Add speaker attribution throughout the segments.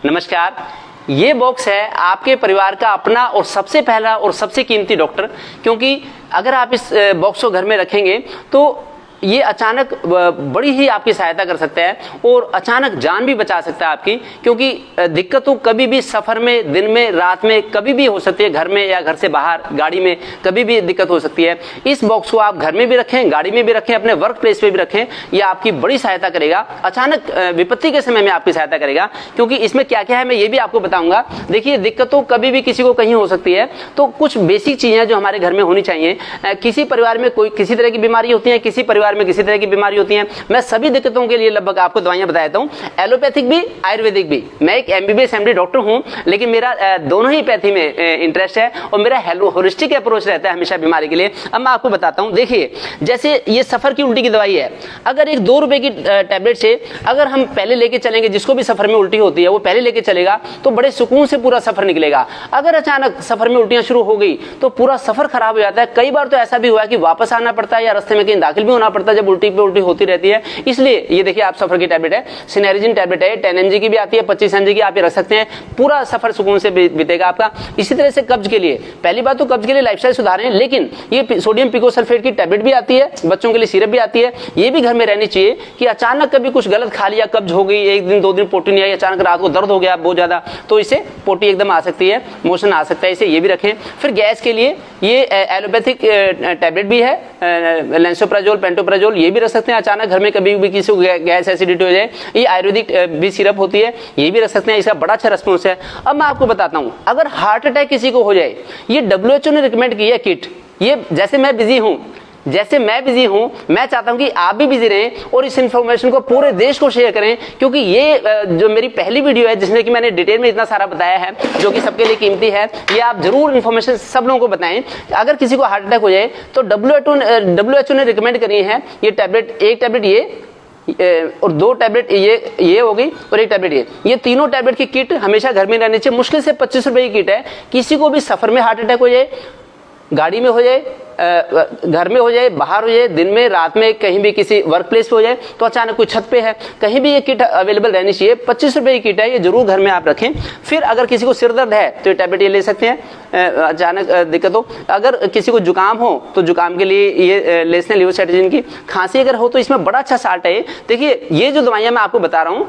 Speaker 1: नमस्कार। ये बॉक्स है आपके परिवार का अपना और सबसे पहला और सबसे कीमती डॉक्टर, क्योंकि अगर आप इस बॉक्स को घर में रखेंगे तो ये अचानक बड़ी ही आपकी सहायता कर सकता है और अचानक जान भी बचा सकता है आपकी, क्योंकि दिक्कत तो कभी भी सफर में, दिन में, रात में कभी भी हो सकती है, घर में या घर से बाहर गाड़ी में कभी भी दिक्कत हो सकती है। इस बॉक्स को आप घर में भी रखें, गाड़ी में भी रखें, अपने वर्क प्लेस पे भी रखें, ये आपकी बड़ी सहायता करेगा। अचानक विपत्ति के समय में आपकी सहायता करेगा, क्योंकि इसमें क्या क्या है मैं ये भी आपको बताऊंगा। देखिए, दिक्कत तो कभी भी किसी को कहीं हो सकती है, तो कुछ बेसिक चीजें जो हमारे घर में होनी चाहिए। किसी परिवार में कोई किसी तरह की बीमारी होती है, किसी परिवार में किसी तरह की बीमारी होती है। मैं सभी दिक्कतों के लिए लगभग आपको दवाइयां बता देता हूं, एलोपैथिक भी, आयुर्वेदिक भी। मैं एक एमबीबीएस एमडी डॉक्टर हूं, लेकिन मेरा दोनों ही पैथी में इंटरेस्ट है और मेरा होलिस्टिक अप्रोच रहता है हमेशा बीमारी के लिए। अब मैं आपको बताता हूं। देखिए, जैसे ये सफर की उल्टी की दवाई है, अगर एक 2 रुपए की टैबलेट से अगर हम पहले लेके चलेंगे, जिसको भी सफर में उल्टी होती है वो पहले लेके चलेगा तो बड़े सुकून से पूरा सफर निकलेगा। अगर अचानक सफर में उल्टियां शुरू हो गई तो पूरा सफर खराब हो जाता है। कई बार तो ऐसा भी हुआ है कि वापस आना पड़ता है या रास्ते में कहीं दाखिल भी होना पड़ता है जब उल्टी पे उल्टी होती रहती है। इसलिए ये देखिए, आप सफर की टैबलेट है, सिनेरिजिन टैबलेट है, 10 mg की भी आती है, 25 mg की आप ये रख सकते हैं। पूरा सफर सुकून से बीतेगा आपका। इसी तरह से कब्ज के लिए, पहली बात तो कब्ज के लिए लाइफस्टाइल सुधारें, लेकिन ये सोडियम पिकोसल्फेट की टैबलेट भी आती है, बच्चों के लिए सिरप भी आती है, ये भी घर में रहनी चाहिए। कि अचानक कभी कुछ गलत खा लिया, कब्ज हो गई, 1 दिन 2 दिन पोटी नहीं आई, अचानक रात को दर्द हो गया बहुत ज्यादा, तो इससे पोटी एकदम आ सकती है, मोशन आ सकता है, इसे ये भी रखें। फिर गैस के लिए ये एलोपैथिक टैबलेट भी है, लेंसोप्राजोल, पेंटोप्राजोल, ये भी रख सकते हैं। अचानक घर में कभी भी किसी को गैस एसिडिटी हो जाए, ये आयुर्वेदिक भी सिरप होती है, ये भी रख सकते हैं। इसका बड़ा अच्छा रिस्पॉन्स है। अब मैं आपको बताता हूं, अगर हार्ट अटैक किसी को हो जाए, ये WHO ने रिकमेंड की है किट। ये जैसे मैं बिजी हूं, मैं चाहता हूं कि आप भी बिजी रहें और इस इंफॉर्मेशन को पूरे देश को शेयर करें, क्योंकि ये जो मेरी पहली वीडियो है जिसमें कि मैंने डिटेल में इतना सारा बताया है, जो कि सबके लिए कीमती है, ये आप जरूर इंफॉर्मेशन सब लोगों को बताएं। अगर किसी को हार्ट अटैक हो जाए तो WHO ने रिकमेंड करी है ये टैबलेट, एक टैबलेट ये और 2 टैबलेट ये हो गई और 1 टैबलेट ये तीनों टैबलेट की किट हमेशा घर में रहनी चाहिए। मुश्किल से 25 रुपए की किट है। किसी को भी सफर में हार्ट अटैक हो जाए, गाड़ी में हो जाए, घर में हो जाए, बाहर हो जाए, दिन में, रात में, कहीं भी किसी वर्क प्लेस पे हो जाए, तो अचानक कोई छत पे है, कहीं भी ये किट अवेलेबल रहनी चाहिए। 25 रुपए की किट है, ये जरूर घर में आप रखें। फिर अगर किसी को सिर दर्द है तो ये टैबलेट ये ले सकते हैं, अचानक दिक्कत हो। अगर किसी को जुकाम हो तो जुकाम के लिए ये ले सकते हैं लिवोसेट्रिजिन की। खांसी अगर हो तो इसमें बड़ा अच्छा साल्ट है। देखिए, ये जो दवाइयां मैं आपको बता रहा हूं,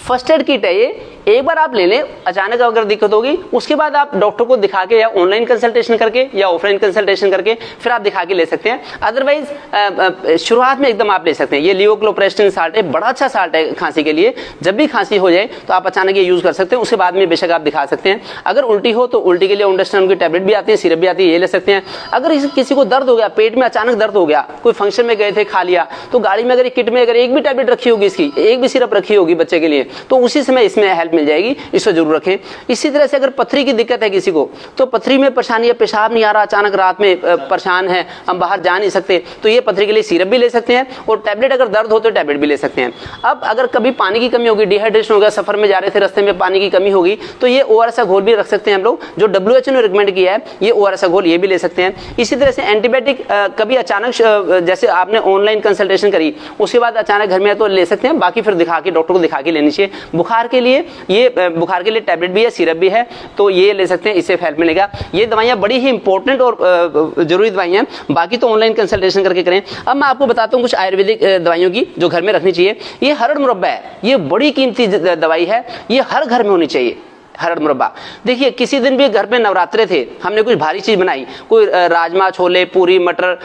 Speaker 1: फर्स्ट एड किट है ये, एक बार आप ले लें, अचानक अगर दिक्कत होगी उसके बाद आप डॉक्टर को दिखा के या ऑनलाइन कंसल्टेशन करके या ऑफलाइन कंसल्टेशन करके फिर आप दिखा के ले सकते हैं। अदरवाइज शुरुआत में एकदम आप ले सकते हैं। ये लिवोक्लोप्रेस्टिन साल्ट है, बड़ा अच्छा साल्ट है खांसी के लिए। जब भी खांसी हो जाए तो आप अचानक ये यूज कर सकते हैं, उसके बाद में बेशक आप दिखा सकते हैं। अगर उल्टी हो तो उल्टी के लिए ओंडास्टोन की टैबलेट भी आती है, सिरप भी आती है, ये ले सकते हैं। अगर किसी को दर्द हो गया, पेट में अचानक दर्द हो गया, कोई फंक्शन में गए थे, खा लिया, तो गाड़ी में अगर किट में अगर एक भी टैबलेट रखी होगी, इसकी एक भी सिरप रखी होगी बच्चे के लिए, तो उसी समय इसमें हेल्प मिल जाएगी, इसको जरूर रखें। इसी तरह से अगर पथरी की दिक्कत है किसी को, तो पथरी में परेशानी है, पेशाब नहीं आ रहा, अचानक रात में परेशान है, हम बाहर जा नहीं सकते, तो ये पथरी के लिए सिरप भी ले सकते हैं और टैबलेट अगर दर्द हो तो टैबलेट भी ले सकते हैं। अब अगर कभी पानी की कमी होगी, डिहाइड्रेशन हो गया, सफर में जा रहे थे, रास्ते में पानी की कमी होगी, तो ये ORS घोल भी रख सकते हैं हम लोग, जो WHO ने रिकमेंड किया है, ये ORS घोल ये भी ले सकते हैं। इसी तरह से एंटीबायोटिक कभी अचानक जैसे आपने ऑनलाइन कंसल्टेशन करी, उसके बाद अचानक घर में तो ले सकते हैं, बाकी फिर दिखा के डॉक्टर को दिखा के लेनी चाहिए। बुखार के लिए टैबलेट भी है, सिरप भी है, तो ये ले सकते हैं, इससे हेल्प मिलेगा। ये दवाइयां बड़ी ही इंपॉर्टेंट और जरूरी दवाइयां हैं, बाकी तो ऑनलाइन कंसल्टेशन करके करें। अब मैं आपको बताता हूं कुछ आयुर्वेदिक दवाइयों की जो घर में रखनी चाहिए। ये हरड़ मुरब्बा है, ये बड़ी कीमती दवाई है, ये हर घर में होनी चाहिए। हरड़ मुरब्बा, देखिए, किसी दिन भी घर में नवरात्रे थे, हमने कुछ भारी चीज बनाई, कोई राजमा, छोले, पूरी, मटर,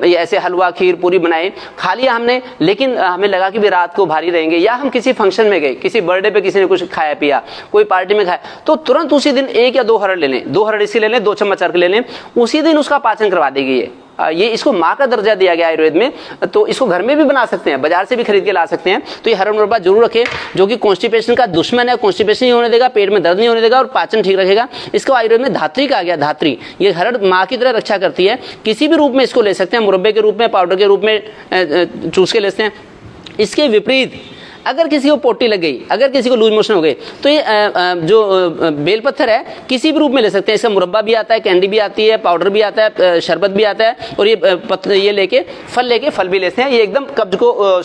Speaker 1: ऐसे हलवा, खीर, पूरी बनाए, खा लिया हमने, लेकिन हमें लगा कि भी रात को भारी रहेंगे, या हम किसी फंक्शन में गए, किसी बर्थडे पे किसी ने कुछ खाया पिया, कोई पार्टी में खाया, तो तुरंत उसी दिन 1 या 2 हरड़ ले लें, 2 हरड़ इसी ले लें, 2 चम्मच अर्क ले लें, उसी दिन उसका पाचन करवा देगी। ये इसको माँ का दर्जा दिया गया आयुर्वेद में, तो इसको घर में भी बना सकते हैं, बाजार से भी खरीद के ला सकते हैं। तो ये हरड़ मुरब्बा जरूर रखें, जो कि कॉन्स्टिपेशन का दुश्मन है, कॉन्स्टिपेशन नहीं होने देगा, पेट में दर्द नहीं होने देगा और पाचन ठीक रखेगा। इसको आयुर्वेद में धात्री कहा गया, धात्री। ये हरड़ माँ की तरह रक्षा करती है। किसी भी रूप में इसको ले सकते हैं, मुरब्बे के रूप में, पाउडर के रूप में चूस के ले सकते हैं। इसके विपरीत अगर किसी को पोटी लग गई, अगर किसी को लूज मोशन हो गए, तो ये जो बेलपत्थर है किसी भी रूप में ले सकते हैं। इसका मुरब्बा भी आता है, कैंडी भी आती है, पाउडर भी आता है, शरबत भी आता है, और ये लेके फल भी लेते हैं। ये एकदम कब्ज को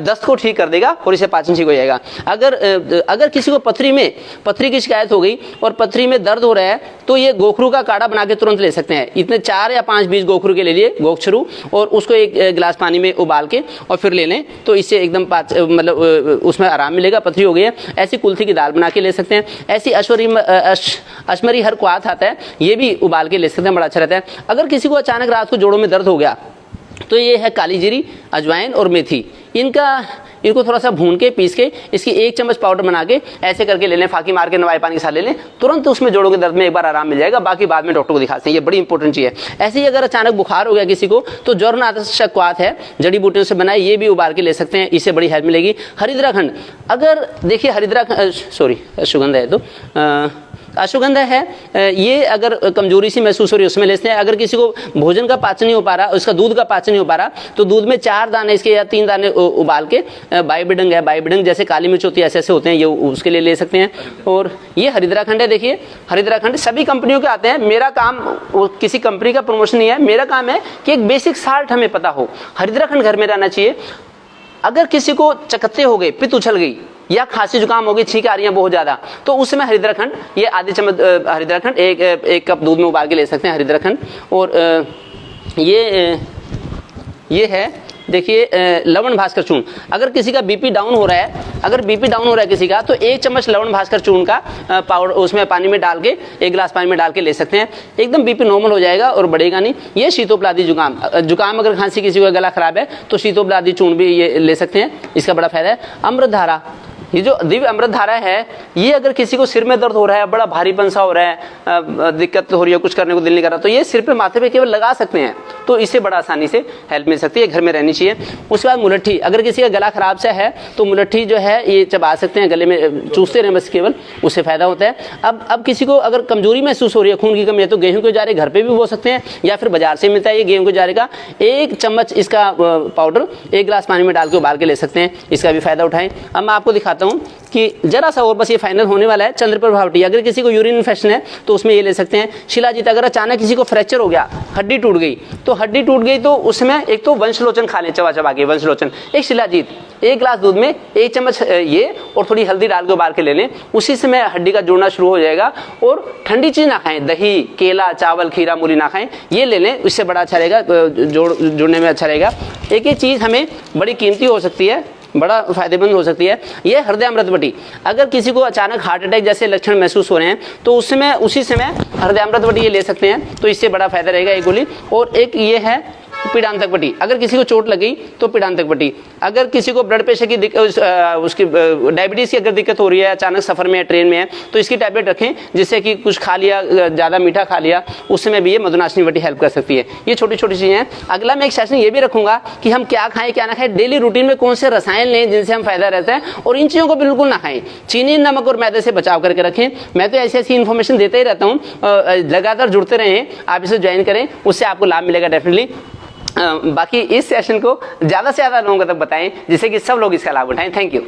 Speaker 1: दस्त को ठीक कर देगा और इससे पाचन ठीक हो जाएगा। अगर किसी को पथरी की शिकायत हो गई और पथरी में दर्द हो रहा है, तो ये गोखरू का काढ़ा बना के तुरंत ले सकते हैं। इतने 4 या 5 बीज गोखरू के ले लिए, गोखरू, और उसको एक गिलास पानी में उबाल के और फिर ले लें, तो इससे एकदम मतलब उसमें आराम मिलेगा। पथरी हो गई है, ऐसी कुल्थी की दाल बना के ले सकते हैं। ऐसी अश्मरी हर क्वाथ आता है, ये भी उबाल के ले सकते हैं, बड़ा अच्छा रहता है। अगर किसी को अचानक रात को जोड़ों में दर्द हो गया, तो ये है काली जीरी, अजवाइन और मेथी। इनको थोड़ा सा भून के पीस के इसकी 1 चम्मच पाउडर बना के ऐसे करके ले लें, फाकी मार के नवाई पानी के साथ ले लें, तुरंत उसमें जोड़ों के दर्द में एक बार आराम मिल जाएगा। बाकी बाद में डॉक्टर को दिखाते हैं, ये बड़ी इंपॉर्टेंट चीज़ है। ऐसे ही अगर अचानक बुखार हो गया किसी को, तो ज्वरनाशक क्वाथ है, जड़ी बूटियों से बनाए, ये भी उबाल के ले सकते हैं, इससे बड़ी हेल्प मिलेगी। हरिद्राखंड, अगर देखिए अश्वगंधा है, तो अश्वगंधा है, ये अगर कमजोरी सी महसूस हो रही है उसमें लेते हैं। अगर किसी को भोजन का पाचन नहीं हो पा रहा, उसका दूध का पाचन नहीं हो पा रहा, तो दूध में 4 दाने इसके या 3 दाने उबाल के, बाईबिडंग है, बाईबिडंग जैसे काली मिर्च होती है, ऐसे होते हैं, ये उसके लिए ले सकते हैं। और ये हरिद्राखंड है, देखिए हरिद्राखंड सभी कंपनियों के आते हैं। मेरा काम किसी कंपनी का प्रमोशन नहीं है, मेरा काम है कि एक बेसिक साल्ट हमें पता हो। हरिद्राखंड घर में रहना चाहिए। अगर किसी को चकत्ते हो गए, पित्त उछल गई, या खांसी जुकाम हो गई, छींक आ रही है बहुत ज्यादा, तो उस समय हरिद्राखंड, ये आधी चम्मच हरिद्राखंड एक कप दूध में उबाल के ले सकते हैं हरिद्राखंड। और ये है, देखिए लवण भास्कर चूर्ण। अगर किसी का बीपी डाउन हो रहा है, किसी का, तो 1 चम्मच लवण भास्कर चूर्ण का पाउडर उसमें पानी में डाल के, 1 गिलास पानी में डाल के ले सकते हैं। एकदम बीपी नॉर्मल हो जाएगा और बढ़ेगा नहीं। ये शीतोपलादी जुकाम अगर खांसी किसी का गला खराब है, तो शीतोपलादी चूर्ण भी ये ले सकते हैं, इसका बड़ा फायदा है। अमृतधारा, ये जो दिव्य अमृत धारा है, ये अगर किसी को सिर में दर्द हो रहा है, बड़ा भारीपन सा हो रहा है, दिक्कत हो रही है, कुछ करने को दिल नहीं कर रहा, तो ये सिर पे, माथे पे केवल लगा सकते हैं, तो इससे बड़ा आसानी से हेल्प मिल सकती है, घर में रहनी चाहिए। उसके बाद मुलट्ठी, अगर किसी का गला खराब सा है, तो मुलट्ठी जो है ये चबा सकते हैं, गले में चूसते रहें बस, केवल उससे फायदा होता है। अब किसी को अगर कमजोरी महसूस हो रही है, खून की कमी है, तो गेहूं के जारे घर पे भी बो सकते हैं, या फिर बाजार से मिलता है ये गेहूं के जारे का 1 चम्मच इसका पाउडर 1 गिलास पानी में डाल के उबाल के ले सकते हैं, इसका भी फायदा उठाएं। अब मैं आपको दिखाता हूँ कि जरा सा और, बस ये फाइनल होने वाला है। चंद्रप्रभावटी, अगर किसी को यूरिन इन्फेक्शन है, तो उसमें ये ले सकते हैं। शिलाजीत, अगर अचानक किसी को फ्रैक्चर हो गया, हड्डी टूट गई, तो उसमें एक तो वंशलोचन खा लें, चबा के वंशलोचन, एक शिलाजीत, 1 गिलास दूध में 1 चम्मच ये और थोड़ी हल्दी डाल के उबाल के ले लें, उसी समय हड्डी का जुड़ना शुरू हो जाएगा। और ठंडी चीज ना खाएं, दही, केला, चावल, खीरा, मूली ना खाएं, ये ले लें, इससे बड़ा अच्छा रहेगा, जुड़ने में अच्छा रहेगा। एक चीज हमें बड़ी कीमती हो सकती है, बड़ा फायदेमंद हो सकती है, ये हृदय अमृतवटी। अगर किसी को अचानक हार्ट अटैक जैसे लक्षण महसूस हो रहे हैं, तो उसी समय हृदय अमृतवटी ये ले सकते हैं, तो इससे बड़ा फायदा रहेगा एक गोली। और एक ये है पीड़ांतक पट्टी, अगर किसी को चोट लगी तो पीड़ांतक पट्टी। अगर किसी को ब्लड प्रेशर की उसकी डायबिटीज की अगर दिक्कत हो रही है, अचानक सफर में है, ट्रेन में है, तो इसकी टैबलेट रखें, जिससे कि कुछ खा लिया, ज्यादा मीठा खा लिया, उस समय भी ये मधुनाशनी पट्टी हेल्प कर सकती है। ये छोटी छोटी चीजें हैं। अगला मैं एक सेशन ये भी रखूंगा कि हम क्या खाएं क्या ना खाएं, डेली रूटीन में कौन से रसायन लें जिनसे हम फायदा रहता है, और इन चीजों को बिल्कुल ना खाएं। चीनी, नमक और मैदे से बचाव करके रखें। मैं तो ऐसी इन्फॉर्मेशन देता ही रहता हूँ, लगातार जुड़ते रहें, आप इसे ज्वाइन करें, उससे आपको लाभ मिलेगा डेफिनेटली। बाकी इस सेशन को ज्यादा से ज्यादा लोगों तक बताएं, जिससे कि सब लोग इसका लाभ उठाएं। Thank you.